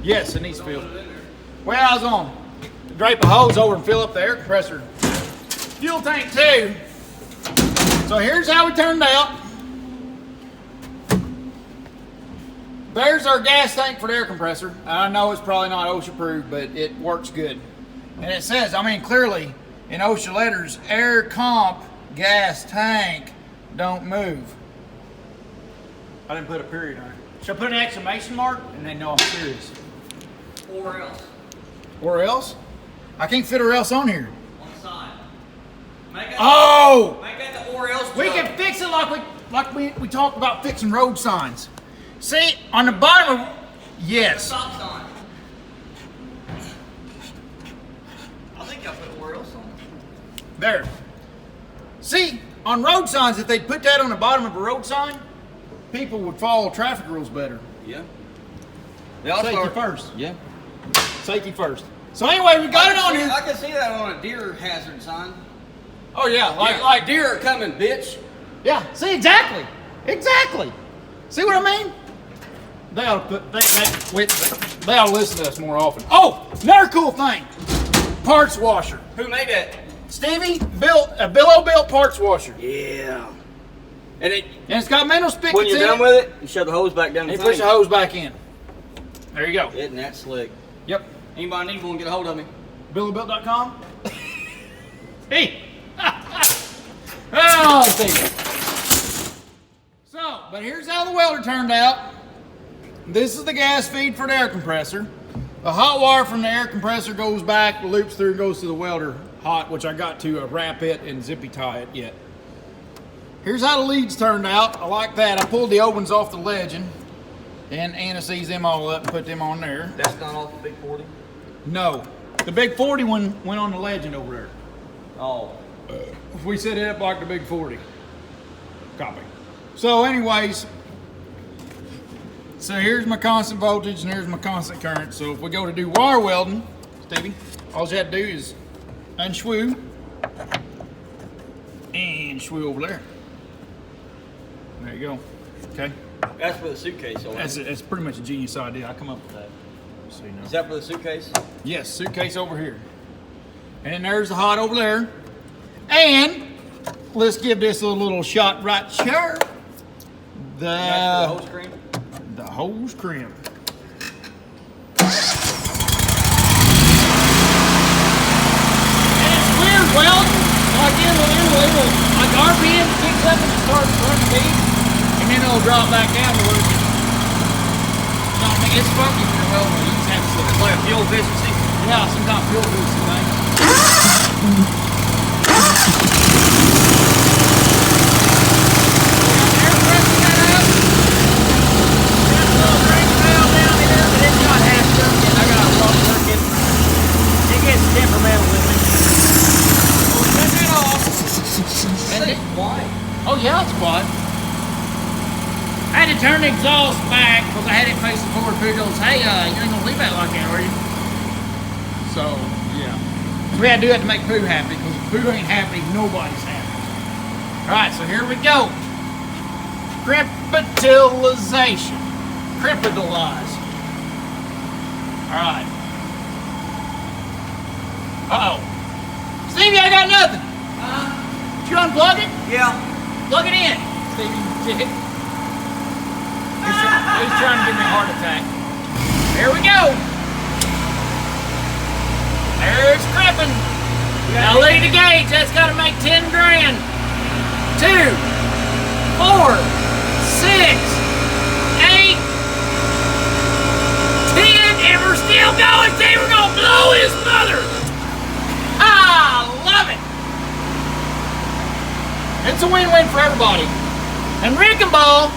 Yes, it needs filled. Well, I was going to drape a hose over and fill up the air compressor fuel tank too. So here's how we turned out. There's our gas tank for the air compressor. I know it's probably not OSHA approved, but it works good. And it says, I mean, clearly in OSHA letters, air comp gas tank, don't move. I didn't put a period on it. Should I put an exclamation mark? And they know I'm serious. Or else. Or else? I can't fit or else on here. On the side. Make that the or else. We can fix it like we talked about fixing road signs. See, on the bottom of, yes. Stop sign. I think I put or else on. There. See, on road signs, if they put that on the bottom of a road sign, people would follow traffic rules better. Yeah. Safety first. Yeah. Safety first. So anyway, we got it on here. I can see that on a deer hazard sign. Oh yeah, like deer are coming, bitch. Yeah. See, exactly. Exactly. See what I mean? They ought to they ought to listen to us more often. Oh, another cool thing. Parts washer. Who made that? Stevie built a Billo built parts washer. Yeah. And it's got metal spigots when you're in done it, with it, you shove the hose back down the and thing. push the hose back in. There you go. Isn't that slick? Yep. Anybody need one, get a hold of me. BilloBuilt.com. Hey. Oh, Stevie. So, but here's how the welder turned out. This is the gas feed for the air compressor. The hot wire from the air compressor goes back, loops through, and goes to the welder hot, which I got to wrap it and zippy tie it yet. Here's how the leads turned out. I like that. I pulled the old ones off the legend and Anna sees them all up and put them on there. That's not off the big 40? No. The big 40 one went on the legend over there. Oh. We set it up like the big 40. Copy. So anyways, so here's my constant voltage and here's my constant current. So if we go to do wire welding, Stevie, all you have to do is unscrew and screw over there. There you go. Okay. That's for the suitcase. That's pretty much a genius idea. I come up with that. So you know. Is that for the suitcase? Yes, suitcase over here. And then there's the hot over there. And let's give this a little shot right here. That's for the hose cream? The hose cream. And it's weird welding. Like it'll like RPM kicks up and it starts running speed, and then it'll drop back down to where you know what I mean? It's funky when you're welding. You just have to It's like a fuel efficiency? yeah, some kind of fuel efficiency thing. Temperamental with me. So we cut that off. Oh yeah, it's quiet. I had to turn the exhaust back because I had it facing forward. Pooh goes, hey, you ain't gonna leave that like that, are you? So yeah, we had to do that to make Pooh happy because if Pooh ain't happy, nobody's happy. All right, so here we go. Crepitalization. Crepitalize. All right. Uh-oh. Stevie, I got nothing. Did you unplug it? Yeah. Plug it in. Stevie, he's trying to give me a heart attack. There we go. There's creeping. Now look at the gauge. That's got to make 10 grand. 2, 4, 6, 8, 10, and we're still going. See, we're going to blow his mother. I love it. It's a win-win for everybody. And Rick and Ball,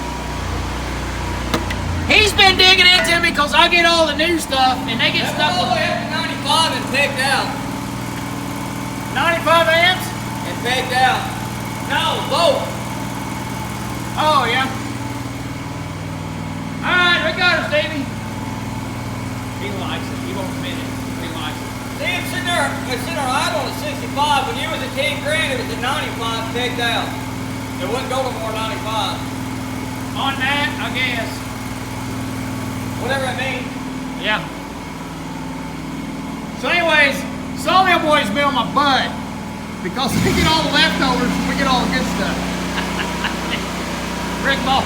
he's been digging into me because I get all the new stuff and they get stuff all the with way up to 95 and pegged out. 95 amps. And pegged out. No, lower. our idle at 65. When you was at 10 grand, it was at 95 picked out. It wouldn't go to more 95. On that, I guess. Whatever it means. Yeah. So anyways, Sawmill Boys been on my butt because we get all the leftovers and we get all the good stuff. Rick Ball.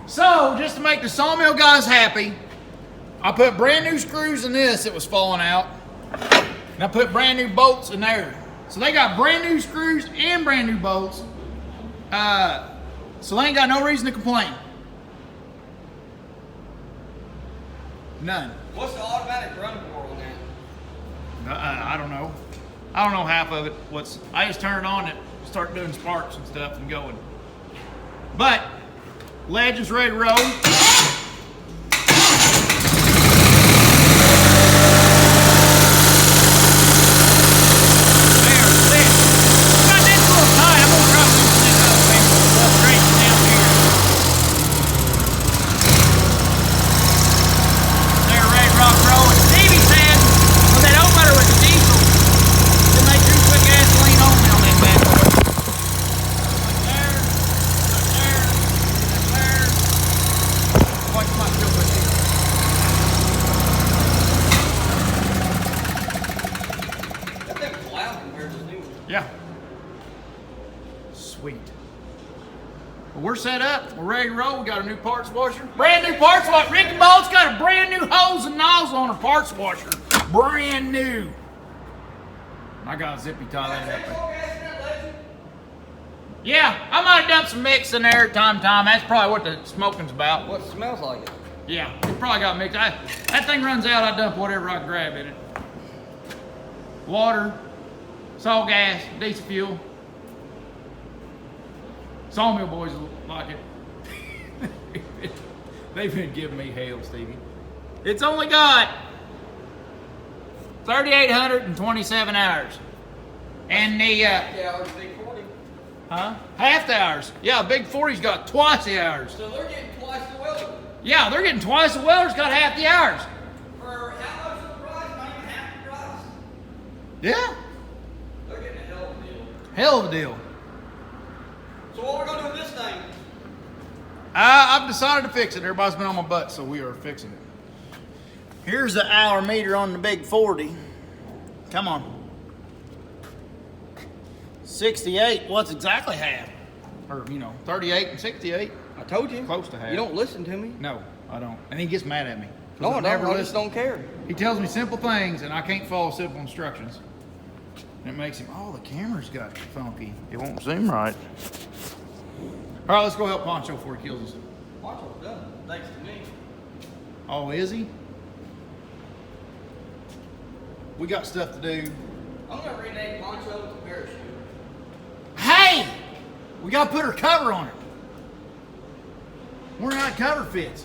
So, just to make the Sawmill guys happy, I put brand new screws in this that was falling out. And I put brand new bolts in there. So they got brand new screws and brand new bolts. So they ain't got no reason to complain. None. What's the automatic run for on that? I don't know. I don't know half of it. I just turn it on and start doing sparks and stuff and going. But ledge is ready to roll. Yeah. Sweet. Well, we're set up. We're ready to roll. We got a new parts washer. Brand new parts washer. Ricky Ball's got a brand new hose and nozzle on her parts washer. Brand new. I got a zippy tie that up. Yeah, I might have dumped some mix in there time to time. That's probably what the smoking's about. What smells like it? Yeah, it probably got mixed. That thing runs out, I dump whatever I can grab in it. Water. Saw gas, diesel fuel. Sawmill Boys like it. They've been giving me hell, Stevie. It's only got 3,827 hours. And the hours, big 40. huh? Half the hours. Yeah, big 40's got twice the hours. So they're getting twice the welder. Yeah, they're getting twice the welder's got half the hours. For how much of the price? Not even half the price. Yeah. They're getting a hell of a deal. Hell of a deal. So what we're gonna do with this thing? I've decided to fix it. Everybody's been on my butt, so we are fixing it. Here's the hour meter on the big 40. Come on. 68. What's exactly half? Or, 38 and 68. I told you. Close to half. You don't listen to me. No, I don't. And he gets mad at me. No, I never don't. I just listen. don't care. He tells me simple things, and I can't follow simple instructions. And it makes him, oh, the camera's got funky. It won't zoom right. All right, let's go help Poncho before he kills us. Poncho's done, thanks to me. Oh, is he? We got stuff to do. I'm gonna rename Poncho to Parachute. Hey! We gotta put her cover on it. Wonder how that cover fits.